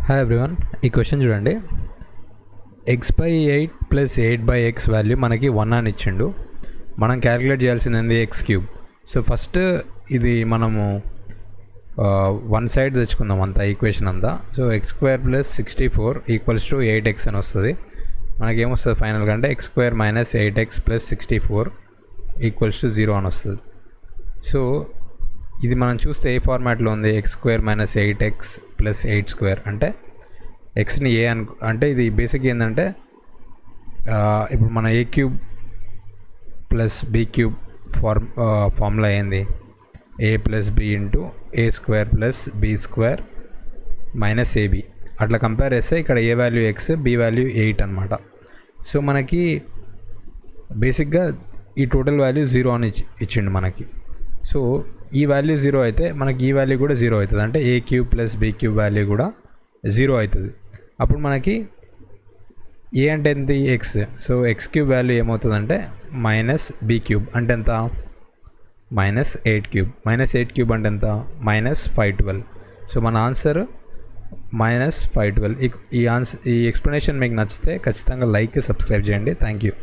Hi everyone, ఈ question చూడండి. x/8 + 8/x value మనకి 1 అని ఇచ్చిండు. మనం క్యాలిక్యులేట్ చేయాల్సింది x³. సో ఫస్ట్ ఇది మనము వన్ సైడ్ తెచ్చుకుందాం అంతా, ఈక్వేషన్ అంతా. సో x² + 64 = 8x అని వస్తుంది. మనకేమొస్తుంది ఫైనల్గా అంటే x² - 8x + 64 = 0 అని వస్తుంది. సో ఇది మనం చూస్తే ఏ ఫార్మాట్లో ఉంది, x² - 8x + 8² అంటే ఎక్స్ని ఏ అంటే ఇది బేసిక్ ఏంటంటే ఇప్పుడు మన a³ + b³ ఫార్ములా ఏంది, a + b × a² + b² - ab. అట్లా కంపేర్ చేస్తే ఇక్కడ a value x, b value 8 అనమాట. సో మనకి బేసిక్గా ఈ టోటల్ వాల్యూ 0 అని ఇచ్చిండు మనకి. సో ఈ వాల్యూ 0 అయితే మనకి ఈ వాల్యూ కూడా 0 అవుతుంది. అంటే a³ + b³ వాల్యూ కూడా 0 అవుతుంది. అప్పుడు మనకి ఏ అంటే ఎంత, ఎక్స్. సో x³ వాల్యూ ఏమవుతుందంటే -b³ అంటే ఎంత, -8³ -8³ అంటే ఎంత, -512. సో మన ఆన్సర్ -512. ఈ ఎక్స్ప్లెనేషన్ మీకు నచ్చితే ఖచ్చితంగా లైక్, సబ్స్క్రైబ్ చేయండి. Thank you.